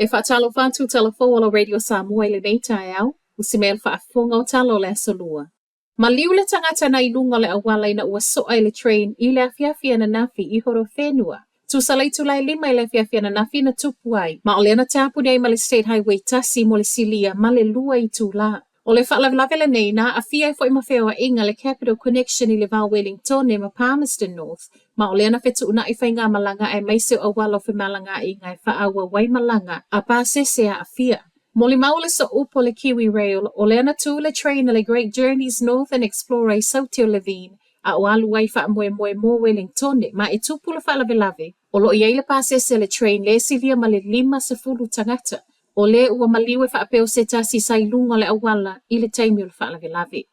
E whaatalo whantu telefo o Radio Samoa le nei tae au, usimel whaafonga o talo le solua. Ma liu le tangata na ilunga le awala ina ua soa le train I le afiafia na nafi I horo whenua. Tu salai tulai lima I le afiafia na nafi na tupu ai, ma o le ana tapu nei ma le State Highway tasi mo le silia ma le lua I tu la. O le whaalawelawe le nei na afia I fo I mawheo inga le Capital Connection I le Val Wellington e ma Palmerston North, ma o le ana whetu una I whainga malanga e maise o walo whi malanga inga e whaawa wai malanga a pāsese a afia. Moli maule sa upo le Kiwi Rail o le ana tu le train le Great Journeys Northern Explorer I Sautio Levine a o alu wai wha moe mo Wellington ma e tupu le whaalawelawe. O lo iei le pāsese le train le silia ma le 5 tangata. O le ua maliwe whaapeo se tasi sa ilunga le awala I le taimi o le whaalawelawe.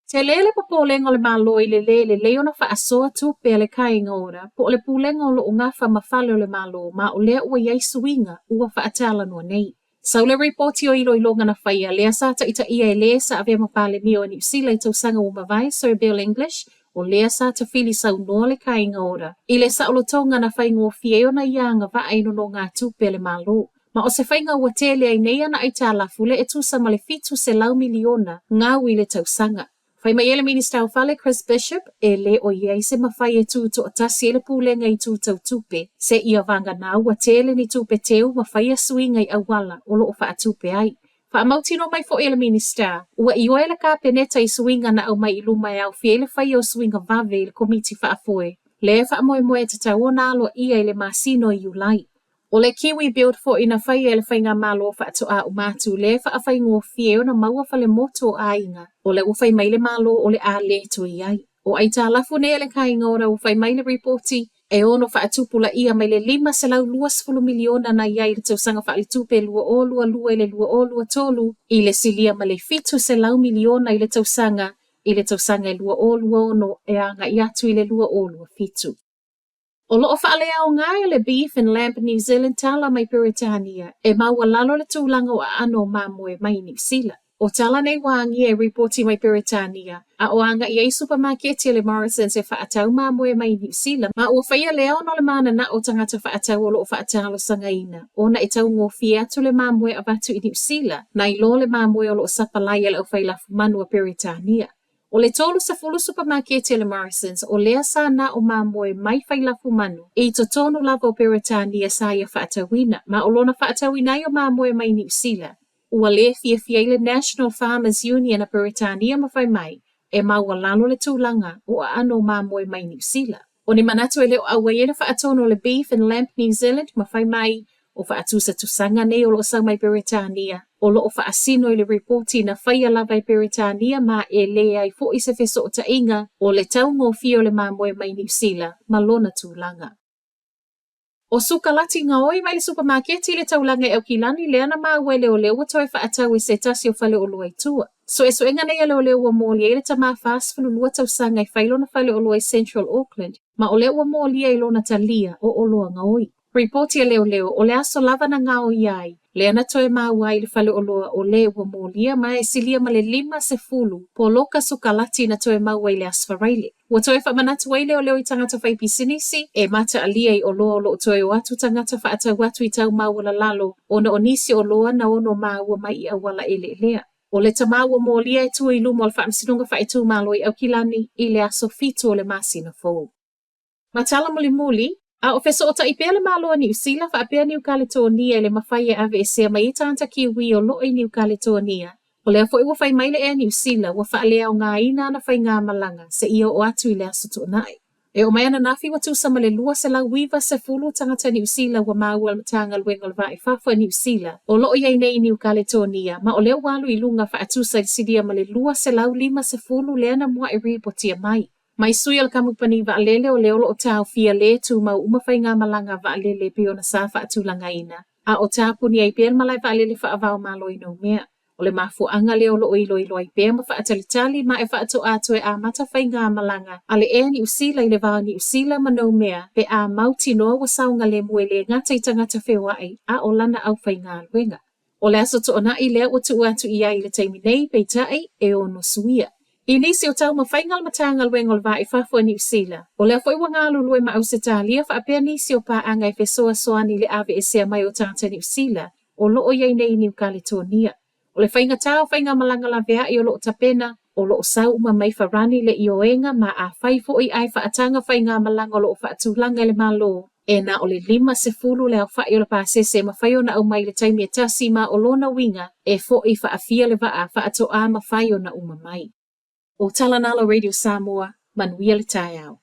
Te lele papolenga le malo I le leona whaasoa tupe le kainga ora, po le pulenga o lo ungafa mawhale o le malo ma o le ua iei suinga ua whaatala noa nei. Sau le reporti o ilo ilonga na whaia, lea sata ita ia le sa ave mapale mio ni usila I tausanga umawai, Sir Bill English, o lea sata fili sau noa le kainga ora. I le sa olotonga na whaingo fieo na ianga va aino no ngā tupe le malo. Ma o se whainga ua tele ai nei ana ai tā lafule e tusa ma le fitu se lau miliona ngā wile tausanga. Whai mai ele Minister o Whale Chris Bishop e le o iei se mawhai e tūto o tasi ele pūlenga I tūtau tupe. Se ia vanga nā ua tele ni tupe teu mawhai a suinga I awala o loo wha tupe ai. Wha mautino mai fo ele Minister, ua iwa ele ka peneta I suinga na au mai I lumai au fi ele whai o suinga vave le komiti wha afoe. Le wha moe te tau o nalo ia ele masino I ulai. O le Kiwi build for ina whai ele whainga malo wha ato a umatu le wha a whaingo fieo na maua whale moto a inga. O le uwhai mai le malo o le a le to iai. O ai tā lafu ne ele kainga ora uwhai mai le reporti e ono wha atupula ia mai le 5 miliona na iai le tausanga wha le tupe lua I le lua tolu I le silia ma le fitu se lau miliona I le tausanga I lua ono e anga I atu I le lua fitu. O loo whaalea o ngai le beef and lamb New Zealand tala mai Peritania e maua lalo le tūlanga o ano mamoe mai New Zealand. O tala nei wangi e reporti mai Peritania a o anga I ei supermarketi le Morrisons e whaatau mamoe mai New Zealand ma ua whaia leo no le mana na o tangata whaatau o loo whaatalo sangaina. O na e tau ngō fiatu le mamoe a batu I New Zealand na I lo le mamoe o loo sapalai e le o whailafu manu a Peritania. O le tolu sa fulu supermarketi le Morrisons o lea sa na o mamoe mai whailafu manu I to tonu lava o Peritania sa ia whaatawina ma o lona whaatawina I o mamoe mai New Zealand. Ua le fia le National Farmers Union a Peritania mawhai mai e maua lalo le tūlanga o ano mamoe mai New Zealand. O ni manatu e leo awa ele whaatono le beef and lamb New Zealand mawhai mai o whaatusa tusanga nei o lo sang mai Peritania. O loo whaasino I le reporti na whaia lava I Peritania ma e le ai fo I se feso o tainga o le tau ngō fio le mamoe mai New Zealand ma lona tūlanga. O suka lati ngā oi mai le supermarketi le taulanga e au kilani le ana maua leo leo toi whaatau I se tasi o whale o lua I tua. So e so enga nei leo leo wa mōli e le tamā whaasfulu lua tausanga I whailona whale o lua I Central Auckland ma o leo wa mōli e ilona talia o loa ngā oi. Reporti leo o le aso lava na ngā o iai. Le ana toe maua I le whale o loa o le ua mōlia ma e silia ma le 5 po loka suka lati na toe maua I le asfaraile. Ua toe whamanatu ai leo I tangata whaipisinisi e mata alia I o loa o loo toe o atu tangata whaatau atu I tau maua la lalo o na onisi o loa na ono maua mai I awala ele lea. O le tamaua mōlia e tua I lumo al whaamsinunga whaetu malo I au kilani I le aso fito o le masina fōu. Matala muli a o feso o ta ipea le malo New Zealand wha apea New Caledonia le mawhai e ave e sea mai I tanta kiwi o loo I New Caledonia. O lea fo I wafai mai le e New Zealand wafa alea o ngā ina na whai ngā malanga se ia o atu I le aso tō nai. E o mai ana nafi watu sama le lua se lau wiva se fulu tangata New Zealand wa maua matanga luenga le vai whafua New Zealand. O loo iei nei New Caledonia ma o leo walu I lunga wha atusa I sidia ma le lua se lau 5 le ana mua I ripotia mai. Mai sui al kamupani va alele o leo o tau fia le tu mau umawhai ngā malanga va alele pe ona sa wha atulanga ina. A o tāpuni ai pēr malai va alele wha avao malo ino mea. O le mafu anga leo lo ilo ai pēr ma wha atalitali ma e wha ato ato e a mata whai ngā malanga. Ale e ni usila I le vao ni usila ma no mea pe a mauti noa wa saunga le muele ngata I tangata whewa ai a o lana au whai ngā luenga. O le aso to ona I lea o tu atu ia I le taimi nei pe tai e ono suia. Inisi o tau mawhaingal matangal wengol va I fafua New Zealand. O lea fo iwa ngā lulue ma Ausitalia fa apea nisi o pā anga I fesoa soani le ave e sea mai o tata New Zealand. O loo iei nei New Caledonia. O le whainga tau whainga malanga la vea I o loo tapena. O loo sau ma mai wharani le ioenga ma a whaifo I ai whaatanga whainga malanga o loo whaatulanga le malo. E na o le 5 le au whai o le pāsese ma whai o na au mai le taimi e tasi ma o lona winga e fo I whaafia le waa whaato a ma whai o na umamai. O Talanalo Radio Samoa, manuia le tai au.